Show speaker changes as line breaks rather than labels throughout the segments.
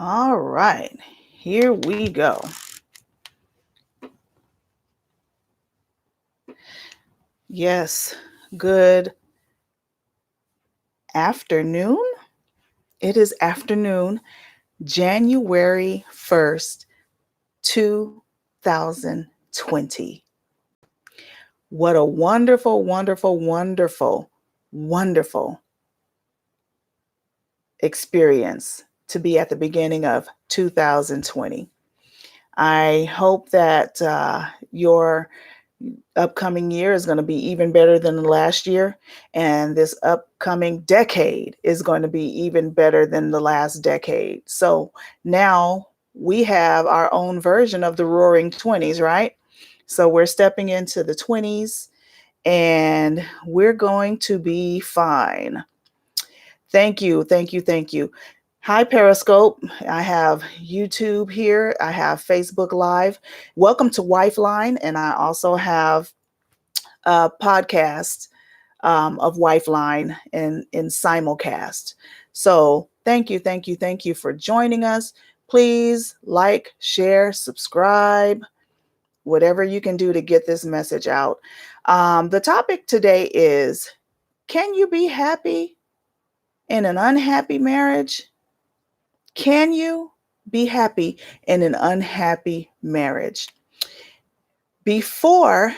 All right, here we go. Yes, good afternoon. It is afternoon, January 1st, 2020. What a wonderful, wonderful, wonderful, wonderful experience to be at the beginning of 2020. I hope that your upcoming year is going to be even better than the last year. And this upcoming decade is going to be even better than the last decade. So now we have our own version of the roaring 20s, right? So we're stepping into the 20s and we're going to be fine. Thank you. Thank you. Thank you. Hi, Periscope. I have YouTube here. I have Facebook Live. Welcome to Wifeline. And I also have a podcast of Wifeline in simulcast. So thank you, thank you, thank you for joining us. Please like, share, subscribe, whatever you can do to get this message out. The topic today is, can you be happy in an unhappy marriage? Can you be happy in an unhappy marriage? Before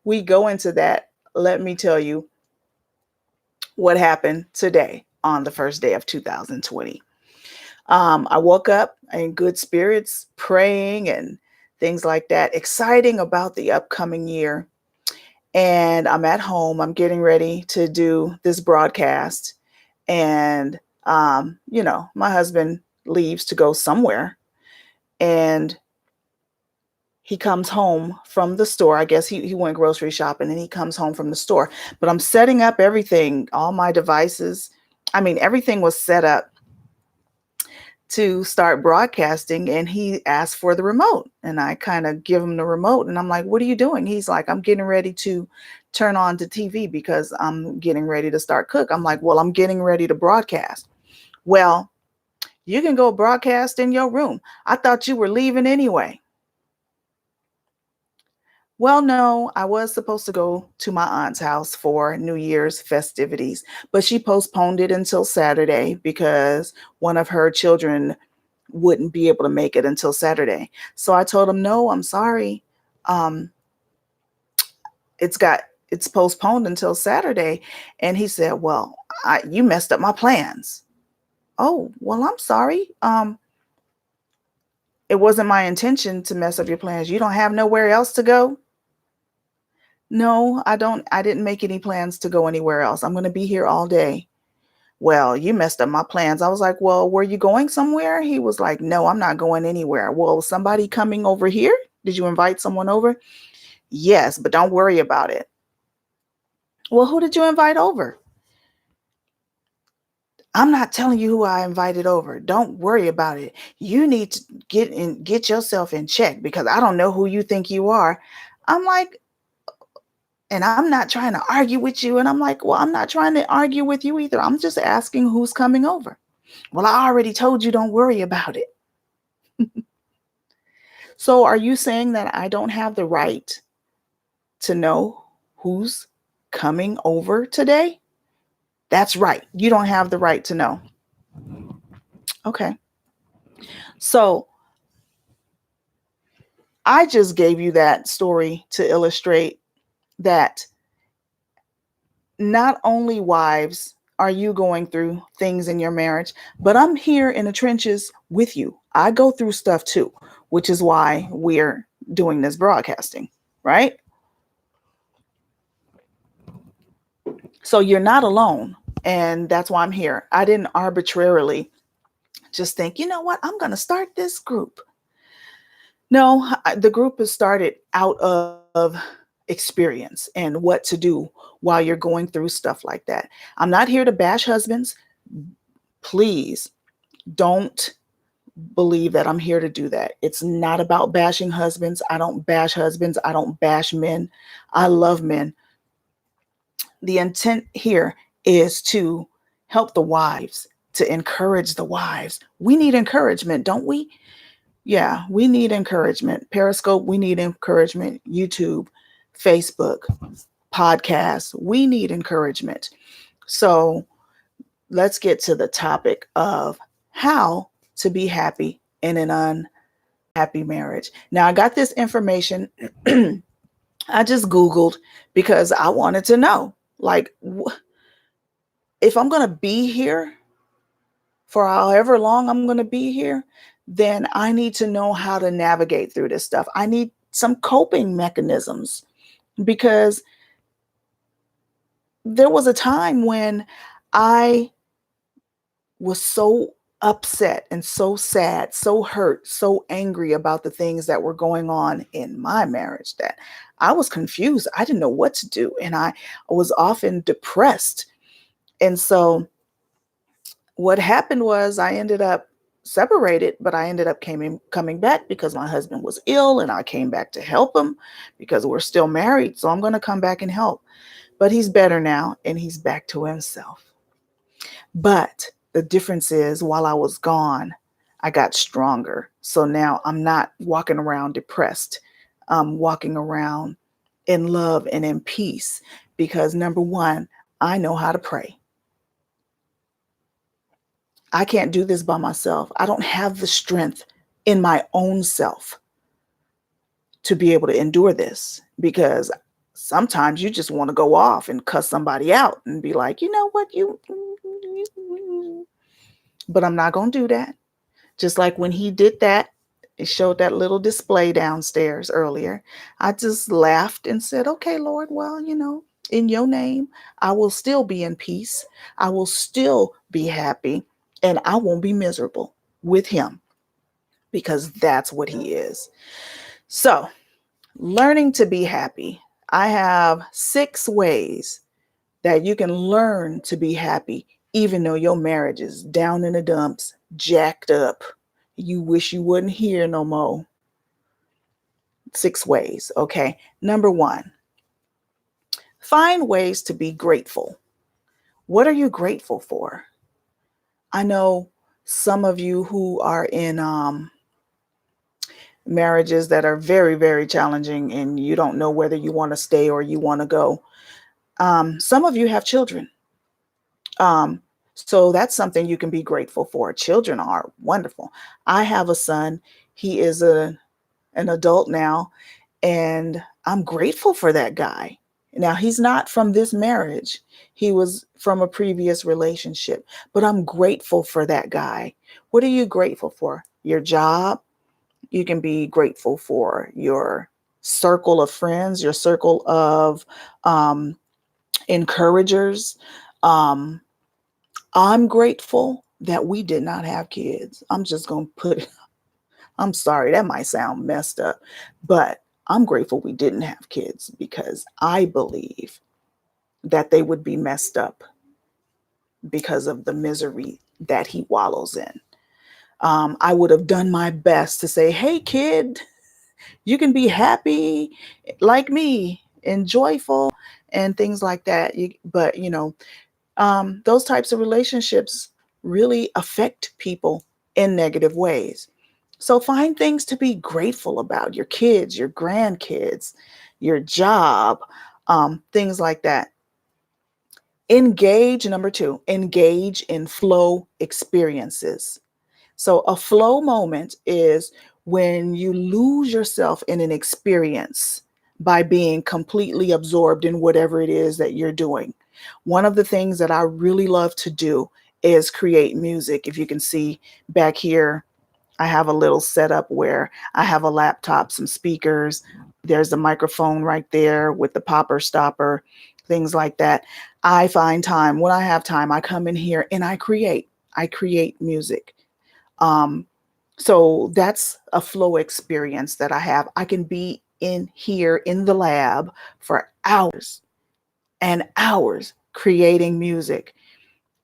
we go into that, let me tell you what happened today on the first day of 2020. I woke up in good spirits, praying and things like that, exciting about the upcoming year. And I'm at home. I'm getting ready to do this broadcast. And, my husband leaves to go somewhere. And he comes home from the store. I guess he went grocery shopping and he comes home from the store. But I'm setting up everything, all my devices. I mean, everything was set up to start broadcasting, and he asked for the remote, and I kind of give him the remote, and I'm like, what are you doing? He's like, I'm getting ready to turn on the TV because I'm getting ready to start cook. I'm like, well, I'm getting ready to broadcast. Well, you can go broadcast in your room. I thought you were leaving anyway. Well, no, I was supposed to go to my aunt's house for New Year's festivities, but she postponed it until Saturday because one of her children wouldn't be able to make it until Saturday. So I told him, no, I'm sorry. Um, it's postponed until Saturday. And he said, well, you messed up my plans. Oh, well, I'm sorry. It wasn't my intention to mess up your plans. You don't have nowhere else to go? No, I don't. I didn't make any plans to go anywhere else. I'm going to be here all day. Well, you messed up my plans. I was like, well, were you going somewhere? He was like, no, I'm not going anywhere. Well, somebody coming over here? Did you invite someone over? Yes, but don't worry about it. Well, who did you invite over? I'm not telling you who I invited over. Don't worry about it. You need to get yourself in check because I don't know who you think you are. I'm like, and I'm not trying to argue with you. And I'm like, well, I'm not trying to argue with you either. I'm just asking who's coming over. Well, I already told you, don't worry about it. So are you saying that I don't have the right to know who's coming over today? That's right. You don't have the right to know. Okay. So I just gave you that story to illustrate that not only wives are you going through things in your marriage, but I'm here in the trenches with you. I go through stuff too, which is why we're doing this broadcasting, right? So you're not alone. And that's why I'm here. I didn't arbitrarily just think, you know what, I'm going to start this group. No, the group is started out of experience and what to do while you're going through stuff like that. I'm not here to bash husbands. Please don't believe that I'm here to do that. It's not about bashing husbands. I don't bash husbands. I don't bash men. I love men. The intent here is to help the wives to encourage the wives. We need encouragement, don't we? Yeah, we need encouragement. Periscope, we need encouragement. YouTube, Facebook, podcasts, we need encouragement. So let's get to the topic of how to be happy in an unhappy marriage. Now, I got this information. I just Googled because I wanted to know, like, if I'm going to be here for however long I'm going to be here, then I need to know how to navigate through this stuff. I need some coping mechanisms because there was a time when I was so upset and so sad, so hurt, so angry about the things that were going on in my marriage that I was confused. I didn't know what to do. And I was often depressed. And so what happened was I ended up separated, but I ended up coming back because my husband was ill and I came back to help him because we're still married. So I'm going to come back and help. But he's better now and he's back to himself. But the difference is while I was gone, I got stronger. So now I'm not walking around depressed. I'm walking around in love and in peace because number one, I know how to pray. I can't do this by myself. I don't have the strength in my own self to be able to endure this because sometimes you just want to go off and cuss somebody out and be like, you know what, but I'm not going to do that. Just like when he did that, it showed that little display downstairs earlier. I just laughed and said, okay, Lord, well, in your name, I will still be in peace. I will still be happy and I won't be miserable with him because that's what he is. So learning to be happy. I have 6 ways that you can learn to be happy, even though your marriage is down in the dumps, jacked up. You wish you wouldn't hear no more. 6 ways, okay? Number 1, find ways to be grateful. What are you grateful for? I know some of you who are in marriages that are very, very challenging and you don't know whether you want to stay or you want to go. Some of you have children. So that's something you can be grateful for. Children are wonderful. I have a son. He is an adult now, and I'm grateful for that guy. Now, he's not from this marriage. He was from a previous relationship, but I'm grateful for that guy. What are you grateful for? Your job. You can be grateful for your circle of friends, your circle of encouragers. I'm grateful that we did not have kids. I'm just going to put it, I'm sorry, that might sound messed up, but I'm grateful we didn't have kids because I believe that they would be messed up because of the misery that he wallows in. I would have done my best to say, hey, kid, you can be happy like me and joyful and things like that. But those types of relationships really affect people in negative ways. So find things to be grateful about, your kids, your grandkids, your job, things like that. Number 2, engage in flow experiences. So a flow moment is when you lose yourself in an experience by being completely absorbed in whatever it is that you're doing. One of the things that I really love to do is create music. If you can see back here, I have a little setup where I have a laptop, some speakers. There's a microphone right there with the popper stopper, things like that. I find time. When I have time, I come in here and I create. I create music. So that's a flow experience that I have. I can be in here in the lab for hours and hours creating music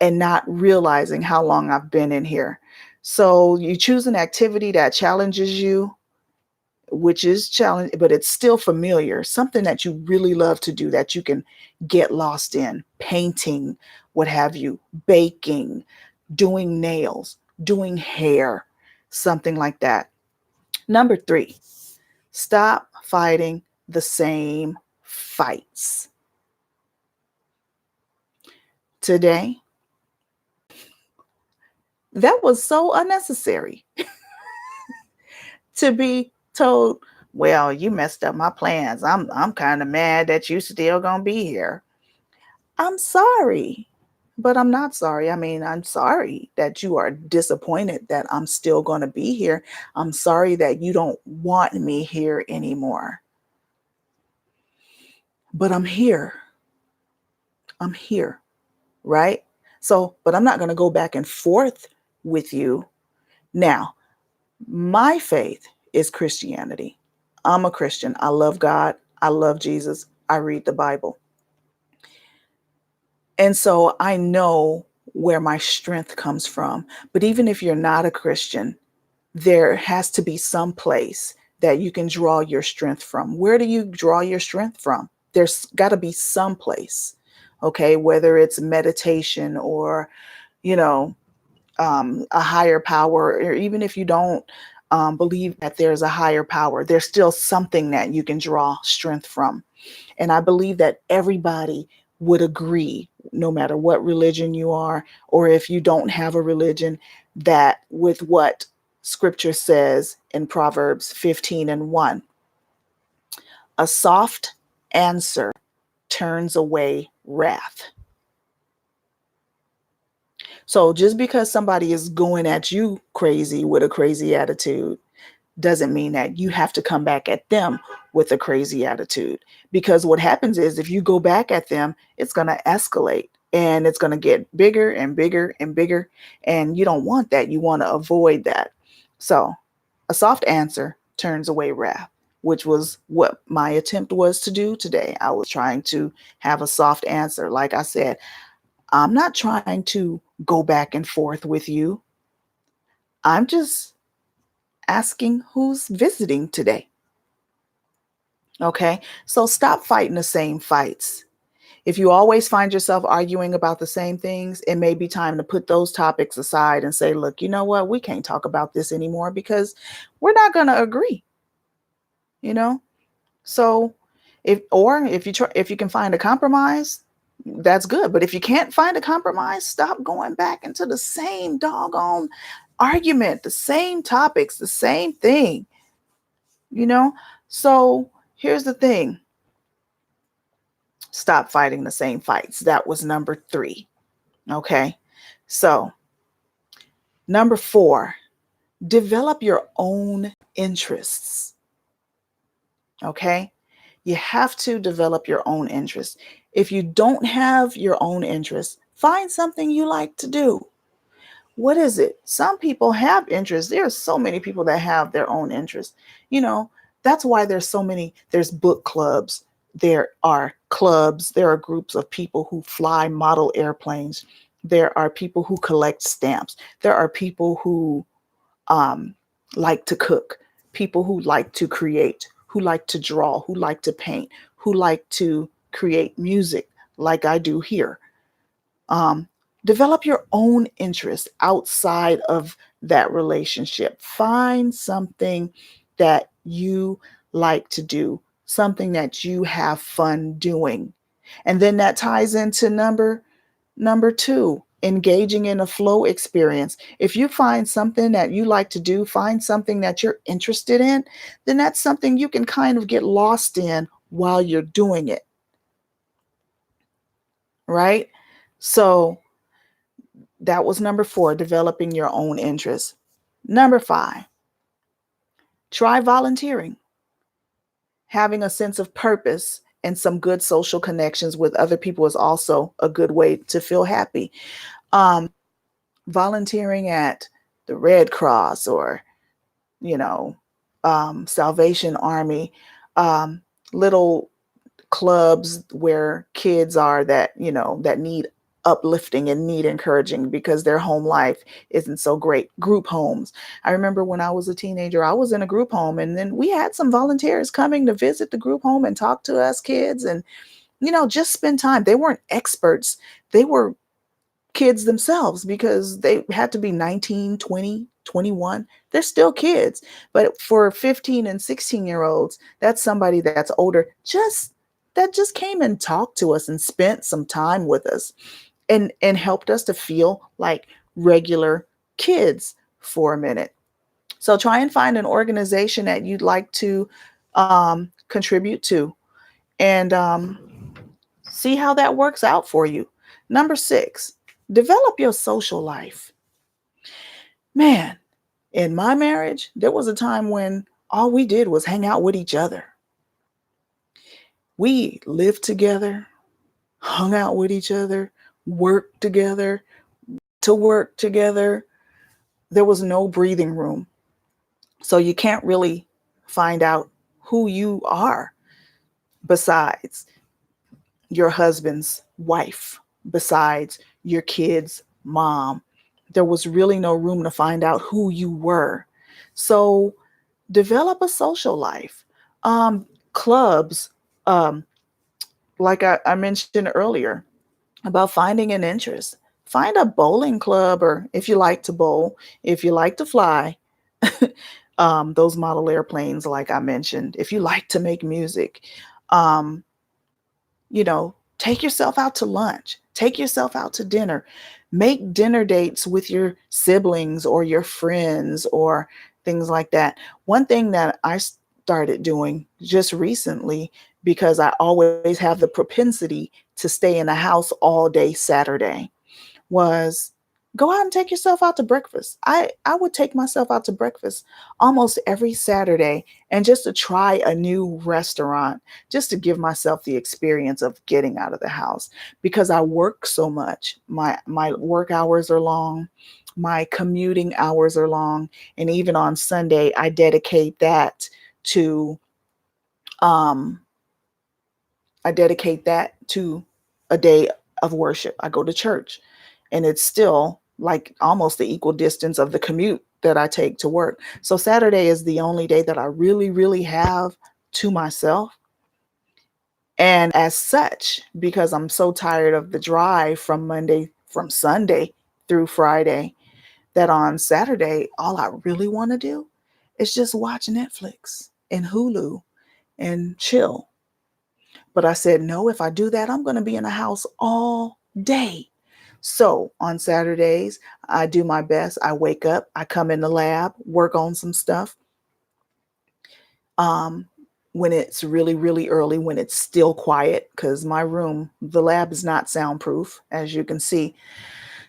and not realizing how long I've been in here. So you choose an activity that challenges you, which is challenge, but it's still familiar, something that you really love to do that you can get lost in, painting, what have you, baking, doing nails, doing hair, something like that. Number 3, stop fighting the same fights. Today, that was so unnecessary to be told, well, you messed up my plans. I'm kind of mad that you still gonna be here. I'm sorry, but I'm not sorry. I mean, I'm sorry that you are disappointed that I'm still gonna be here. I'm sorry that you don't want me here anymore. But I'm here. I'm here, right? So, but I'm not gonna go back and forth with you. Now, my faith is Christianity. I'm a Christian. I love God. I love Jesus. I read the Bible. And so I know where my strength comes from. But even if you're not a Christian, there has to be some place that you can draw your strength from. Where do you draw your strength from? There's got to be some place, okay? Whether it's meditation or, you know, a higher power, or even if you don't believe that there's a higher power, there's still something that you can draw strength from. And I believe that everybody would agree, no matter what religion you are, or if you don't have a religion, that with what scripture says in Proverbs 15:1, a soft answer turns away wrath. So just because somebody is going at you crazy with a crazy attitude doesn't mean that you have to come back at them with a crazy attitude. Because what happens is if you go back at them, it's going to escalate and it's going to get bigger and bigger and bigger. And you don't want that. You want to avoid that. So a soft answer turns away wrath, which was what my attempt was to do today. I was trying to have a soft answer. Like I said, I'm not trying to go back and forth with you. I'm just asking who's visiting today. Okay. So stop fighting the same fights. If you always find yourself arguing about the same things, it may be time to put those topics aside and say, look, you know what? We can't talk about this anymore because we're not going to agree, you know? So if you can find a compromise, that's good. But if you can't find a compromise, stop going back into the same doggone argument, the same topics, the same thing, you know? So here's the thing. Stop fighting the same fights. That was number 3. Okay. So number 4, develop your own interests. Okay. You have to develop your own interests. If you don't have your own interests, find something you like to do. What is it? Some people have interests. There are so many people that have their own interests. You know, that's why there's book clubs. There are clubs, there are groups of people who fly model airplanes. There are people who collect stamps. There are people who um, like to cook, people who like to create, who like to draw, who like to paint, who like to create music like I do here. um, Develop your own interest outside of that relationship. Find something that you like to do, something that you have fun doing. And then that ties into number 2, engaging in a flow experience. If you find something that you like to do, find something that you're interested in, then that's something you can kind of get lost in while you're doing it, right? So that was number 4, developing your own interests. Number 5, try volunteering. Having a sense of purpose and some good social connections with other people is also a good way to feel happy. Um, Volunteering at the Red Cross or, you know, Salvation Army, um, little clubs where kids are that, that need uplifting and need encouraging because their home life isn't so great. Group homes. I remember when I was a teenager, I was in a group home and then we had some volunteers coming to visit the group home and talk to us kids and, just spend time. They weren't experts. They were kids themselves because they had to be 19, 20, 21. They're still kids. But for 15 and 16-year-olds, that's somebody that's older, just came and talked to us and spent some time with us and helped us to feel like regular kids for a minute. So try and find an organization that you'd like to contribute to, and see how that works out for you. Number 6, develop your social life. Man, in my marriage, there was a time when all we did was hang out with each other. We lived together, hung out with each other, worked together, to work together. There was no breathing room. So you can't really find out who you are besides your husband's wife, besides your kid's mom. There was really no room to find out who you were. So develop a social life. Clubs, um, like I mentioned earlier, about finding an interest. Find a bowling club, or if you like to bowl, if you like to fly, those model airplanes, like I mentioned, if you like to make music, um, take yourself out to lunch, take yourself out to dinner, make dinner dates with your siblings or your friends or things like that. One thing that I started doing just recently, because I always have the propensity to stay in the house all day Saturday, was go out and take yourself out to breakfast. I would take myself out to breakfast almost every Saturday, and just to try a new restaurant, just to give myself the experience of getting out of the house, because I work so much. My work hours are long, my commuting hours are long, and even on Sunday I dedicate that to um a day of worship. I go to church, and it's still like almost the equal distance of the commute that I take to work. So Saturday is the only day that I really, really have to myself. And as such, because I'm so tired of the drive from Sunday through Friday, that on Saturday, all I really want to do is just watch Netflix and Hulu and chill. But I said, no, if I do that, I'm going to be in the house all day. So on Saturdays, I do my best. I wake up, I come in the lab, work on some stuff. Um, when it's really, really early, when it's still quiet, because my room, the lab is not soundproof, as you can see.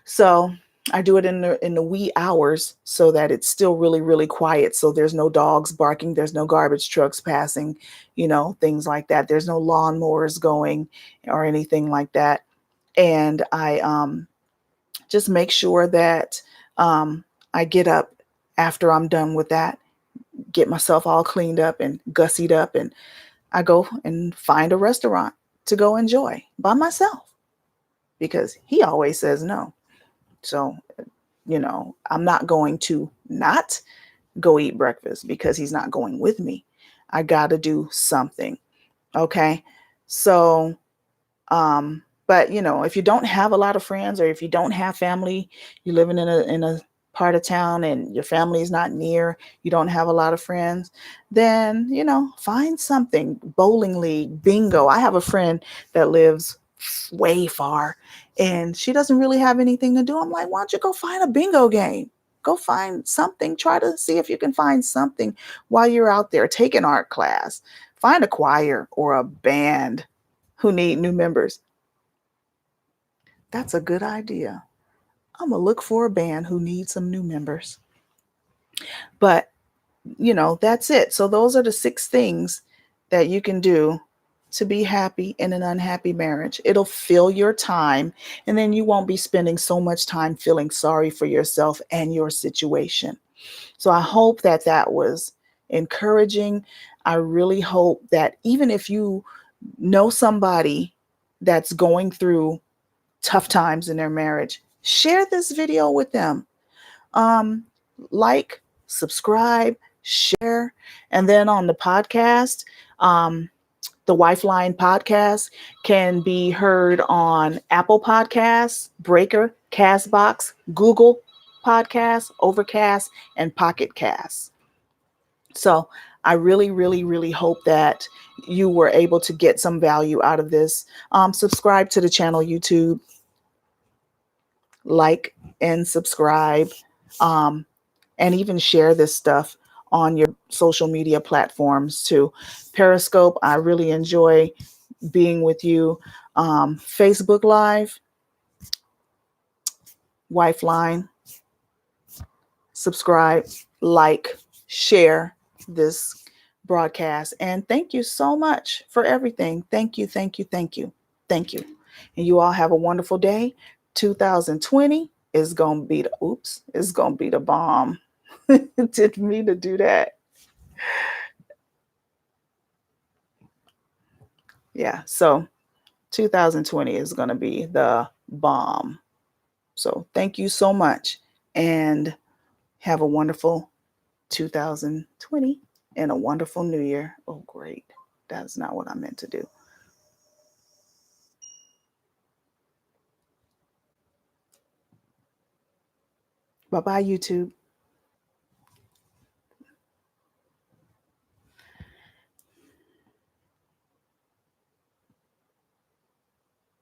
So I do it in the wee hours so that it's still really, really quiet. So there's no dogs barking, there's no garbage trucks passing, things like that. There's no lawnmowers going or anything like that. And I just make sure that I get up after I'm done with that, get myself all cleaned up and gussied up, and I go and find a restaurant to go enjoy by myself, because he always says no. So, I'm not going to not go eat breakfast because he's not going with me. I got to do something. Okay. So, but if you don't have a lot of friends, or if you don't have family, you're living in a part of town and your family is not near, you don't have a lot of friends, then find something. Bowling league, bingo. I have a friend that lives way far, and she doesn't really have anything to do. I'm like, why don't you go find a bingo game? Go find something. Try to see if you can find something while you're out there. Take an art class. Find a choir or a band who need new members. That's a good idea. I'm going to look for a band who needs some new members. But, that's it. So those are the 6 things that you can do to be happy in an unhappy marriage. It'll fill your time, and then you won't be spending so much time feeling sorry for yourself and your situation. So I hope that that was encouraging. I really hope that even if you know somebody that's going through tough times in their marriage, share this video with them. Um, like, subscribe, share, and then on the podcast, um, the The Wifeline podcast can be heard on Apple Podcasts, Breaker, Castbox, Google Podcasts, Overcast, and Pocket Casts. So I really, really, really hope that you were able to get some value out of this. Subscribe to the channel, YouTube, like and subscribe, um, and even share this stuff on your social media platforms too. Periscope, I really enjoy being with you. Facebook Live, Wifeline, subscribe, like, share this broadcast. And thank you so much for everything. Thank you, thank you, thank you, thank you. And you all have a wonderful day. 2020 is going to be it's going to be the bomb. Didn't mean to do that. Yeah, so 2020 is going to be the bomb. So thank you so much and have a wonderful 2020 and a wonderful new year. Oh, great. That's not what I meant to do. Bye-bye, YouTube.